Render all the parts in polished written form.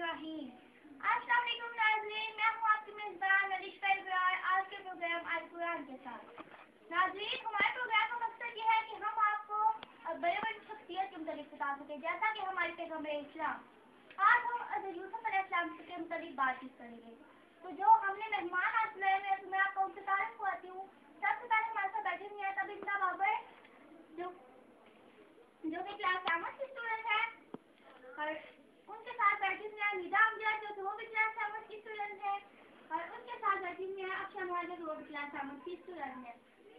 अस्सलाम वालेकुम नाज़रीन, मैं हूँ आपकी मेज़बान अलिशा इब्रार। आज के प्रोग्राम अल कुरान के साथ। नाज़रीन, हमारे प्रोग्राम का मकसद ये है कि हम आपको बड़े बड़ी शख्सियत के मुतालिक बता सकें, जैसा कि हमारे पैगम्बर इस्लाम। आज हम हज़रत यूसुफ अलैहिस्सलाम के मुतालिक बातचीत करेंगे। तो जो हमने मेहमान आज लाए हैं, तो मैं आपको उनसे तारीफ करवाती हूँ। सबसे पहले हमारे साथ बैठे हुए हैं तबिंदा बाबर, जो कि क्लास कॉमर्स की स्टूडेंट है, और उनके साथ बैठी हुई है निदा अमजद, जो वो भी क्लास कॉमर्स की स्टूडेंट है, और उनके साथ बैठी हुई है अक्षय महाजन, जो वो भी क्लास कॉमर्स की स्टूडेंट है।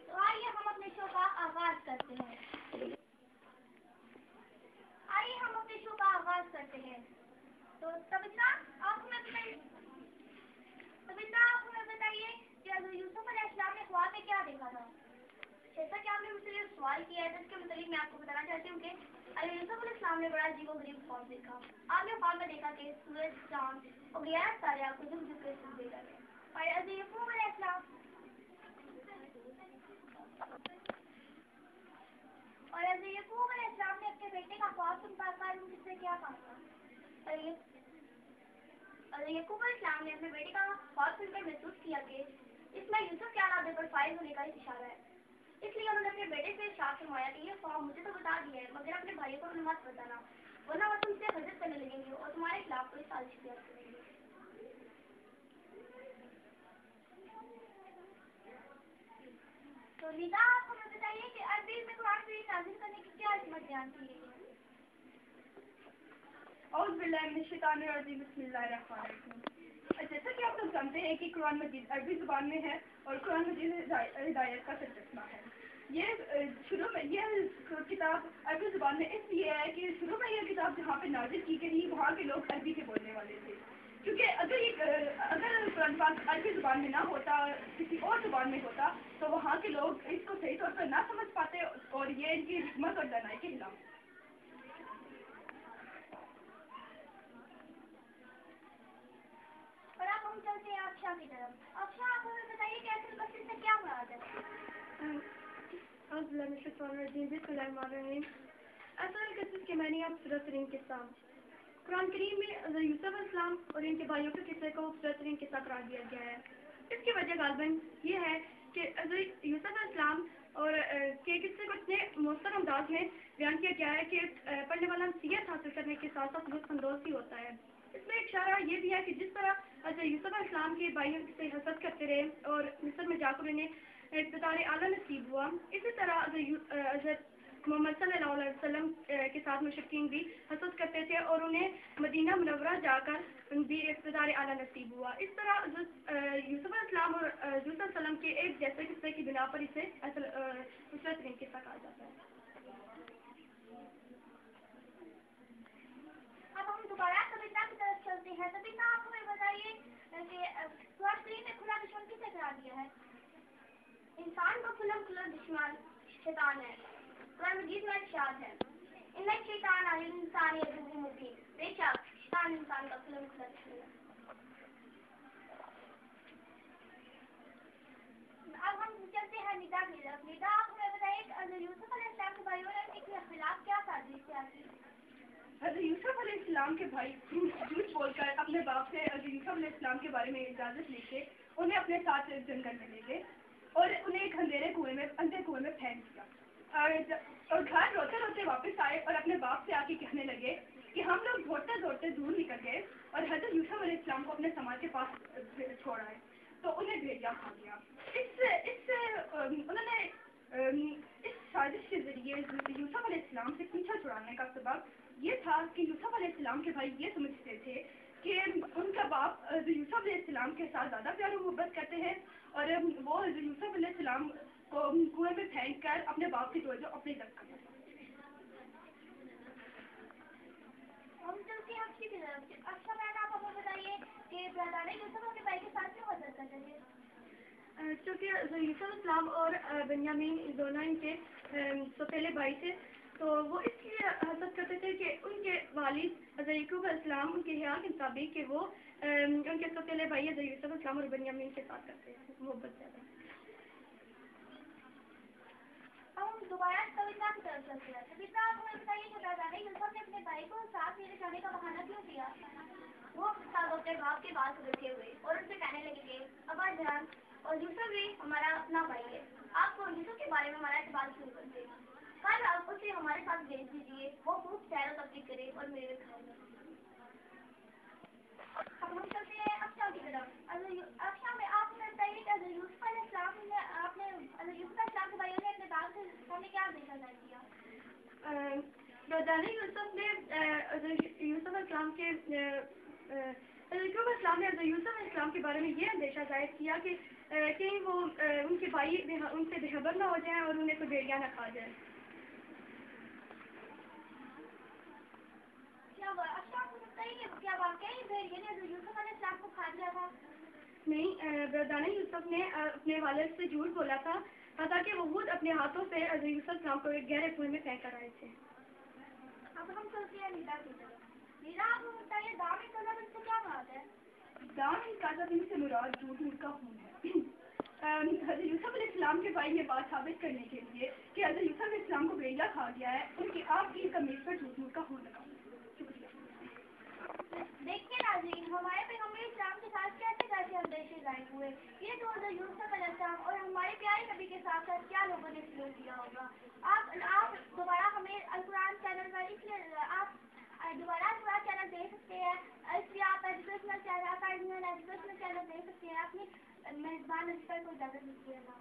तो आइए हम अपने शो का आगाज करते हैं। तो तबिंदा आप हमें बताइए कि हज़रत यूसुफ अलैहिस्सलाम ने ख्वाब में क्या देखा था। जैसा कि आपने मुझसे ये सवाल किया है, तो इसके मुताबिक मैं आपको बताना चाहती हूँ कि हज़रत यूसुफ अलैहिस्सलाम ने बड़ा अजीब-ओ-गरीब ख्वाब देखा। आपने ख्वाब में देखा कि सूरज, चाँद और 11 तारे आपको झुक-झुक के सजदे कर रहे हैं। और हज़रत याकूब अलैहिस्सलाम ने अपने बेटे का ख्वाब सुनकर उनसे क्या कहा था। हज़रत याकूब अलैहिस्सलाम ने अपने बेटे का ख्वाब सुनकर महसूस किया कि इसमें यूसुफ के आलादे पर फाइज होने का इशारा है। इसलिए उन्होंने अपने बेटे से इरशाद फरमाया कि ये ख्वाब मुझे तो बता दिया है, मगर अपने भाइयों को मत बताना, वरना वो तुमसे हजरत करने लगेंगे और तुम्हारे खिलाफ कोई साजिश तैयार करेंगे। तो निदा, आप हमें बताइए कि अरबी में कुरान शरीफ नाज़िल करने की क्या हिकमत बयान की गई है। औज़ बिल्लाहि मिनश शैतानिर रजीम, बिस्मिल्लाहिर रहमानिर रहीम। जैसा कि आप लोग जानते हैं कि कुरान मजीद अरबी ज़ुबान में है और कुरान मजीद हिदायत का तर्जुमा है। ये शुरू में ये किताब अरबी ज़ुबान में इसलिए है कि शुरू में ये किताब जहाँ पे नाज़िल की गई वहाँ के लोग अरबी के बोलने वाले थे, क्योंकि अगर कुरान पाक अरबी ज़ुबान में ना होता, किसी और ज़ुबान में होता, तो वहाँ के लोग इसको सही तौर पर ना समझ पाते और ये इनकी हिकमत और दानाई के खिलाफ। और अब हम चलते हैं अक्षा की तरफ। अक्षा, आप हमें बताइए कि असल बसर से क्या मुराद है। असल किस्से के मैंने आप सूरत-तरीन किस्सा कुरान करीम में हज़रत यूसुफ अलैहिस्सलाम और इनके भाइयों के किस्से को सूरत-तरीन किस्सा करार दिया गया है। इसकी वजह गालिबन ये है कि हज़रत यूसुफ अलैहिस्सलाम और के किस्से को इतने मौसर अंदाज में बयान किया गया है कि पढ़ने वाला नसीहत हासिल करने के साथ साथ लुत्फ़ अंदोज़ भी होता है। इसमें एक इशारा ये भी है कि जिस तरह हज़रत यूसुफ अलैहिस्सलाम के भाइयों से हसद करते रहे और मिस्र में जाकर उन्हें इक़्तिदार आला नसीब हुआ, इसी तरह हज़रत मोहम्मद सल्लल्लाहु अलैहि वसल्लम के साथ मुशरिकीन भी हसद करते थे और उन्हें मदीना मुनव्वरा जाकर भी इक़्तिदार आला नसीब हुआ। इस तरह यूसुफ अलैहिस्सलाम और हज़रत सल्लल्लाहु के एक जैसे किस्से की बिना पर इसे उसरत किस्सा कहा जाता है। अब हम दोबारा तबिंदा की तरफ चलते हैं। तबिंदा, आप हमें बताइए कि कुरान शरीफ में खुला दुश्मन किसे करार दिया है। इंसान को खुला दुश्मन शैतान है। कुरान मजीद में इरशाद है, इन्ना शैतान अलिल इंसानी अदुव्वुम मुबीन, बेशक शैतान इंसान का खुला दुश्मन है। अब हम चलते हैं निदा की तरफ। निदा, आप हमें बताइए कि हज़रत यूसुफ अलैहिस्सलाम के भाइयों ने उनके खिलाफ क्या साजिश तैयार की। हज़रत यूसुफ अलैहिस्सलाम के भाई झूठ बोलकर अपने बाप से हज़रत यूसुफ अलैहिस्सलाम के बारे में इजाज़त लेके उन्हें अपने साथ जंगल में ले गए और उन्हें एक अंधे कुएं में फेंक दिया और घर रोते रोते वापस आए और अपने बाप से आके कहने लगे कि हम लोग दौड़ते दौड़ते दूर निकल गए और हज़रत यूसुफ अलैहिस्सलाम को अपने समाज के पास छोड़ आए, तो उन्हें भेड़िया खा गया। उन्होंने इस साजिश के जरिए यूसुफ अलैहिस्सलाम से पीछा छुड़ाने का सबब ये था कि यूसुफ अलैहिस्सलाम के भाई ये समझते थे कि उनका बाप यूसुफ अलैहिस्सलाम के साथ ज़्यादा प्यार और मोहब्बत करते हैं और वो यूसुफ अलैहिस्सलाम को कुएं में फेंक कर अपने बाप की तवज्जो अपनी तरफ करना चाहते हैं। हम चलते हैं अच्छी की तरफ। अच्छा मैम, आप हमें बताइए कि ब्रदर यूसुफ अपने भाई के साथ क्यों हसद करते थे। क्योंकि यूसुफ अलैहिस्सलाम और बेन्यामीन दोनों इनके सौतेले भाई थे, तो वो इसलिए हसद करते थे कि उनके वालिद हज़रत याकूब अलैहिस्सलाम उनके ख्याल के मुताबिक कि वो उनके सौतेले भाई हज़रत यूसुफ अलैहिस्सलाम और बेन्यामीन के साथ करते हैं मोहब्बत ज़्यादा। हम दोबारा कविता की तरफ चलते हैं। कविता, आप हमें बताइए कि ब्रदर यूसुफ ने अपने भाई को साथ लेने जाने का बहाना क्यों दिया। وہ साहब अपने बाप के बाल पकड़े हुए और उनसे कहने लगे कि अब्बा जान और यूसुफ भी हमारा अपना भाई है, आपको यूसुफ के बारे में हमारा इतबार शुरू कर देगा, कल आप उसे हमारे साथ भेज दीजिए, वो खूब सैर व तफरीह करे और मेरे खाएगा। अब हम चलते हैं अक्षा की तरफ। अक्षा में आपने बताइए कि यूसुफ अलैहिस्सलाम ने आपने यूसुफ अलैहिस्सलाम के भाइयों ने अपने बाल से सामने क्या देखा किया? रोजाना यूसुफ ने यूसुफ इस्लाम के इस्लाम ने यूसुफ इस्लाम के बारे में ये अंदेशा जाहिर किया कि कहीं वो उनके भाई उनसे बेखबर ना हो जाएं और उन्हें कोई भेड़िया न खा जाए। क्या वाकई भेड़िए ने यूसुफ अलैहिस्सलाम को खा लिया था? नहीं, ब्रदाना यूसुफ ने अपने वालिद से झूठ बोला था ताकि वो खुद अपने हाथों से यूसुफ इस्लाम को एक गहरे कुएं में फेंक कर आए थे। अब हम चलते हैं नीला की तरफ। नीला, आपको बताइए दाम इनकाज़ा से क्या बात है? दाम इनकाज़ा से मुराद झूठ का खून है। हज़रत यूसुफ अलैहिस्सलाम के भाई ये बात साबित करने के लिए कि हज़रत यूसुफ अलैहिस्सलाम को भेड़िया खा गया है, उनकी आपकी कमीज पर झूठ का खून लगा। देखिए नाज़रीन, हमारे पैगम्बर इस्लाम के साथ कैसे कैसे अंदेशे जाहिर हुए। ये तो हज़रत यूसुफ अलैहिस्सलाम और हमारे प्यारे नबी के साथ साथ क्या लोगों ने सलूक किया होगा। आप दोबारा हमें अल कुरान चैनल पर इसलिए आप दोबारा अल कुरान चैनल देख सकते हैं, इसलिए आप एजुकेशनल चैनल देख सकते हैं। अपनी मेजबान को इजाज़त दीजिएगा।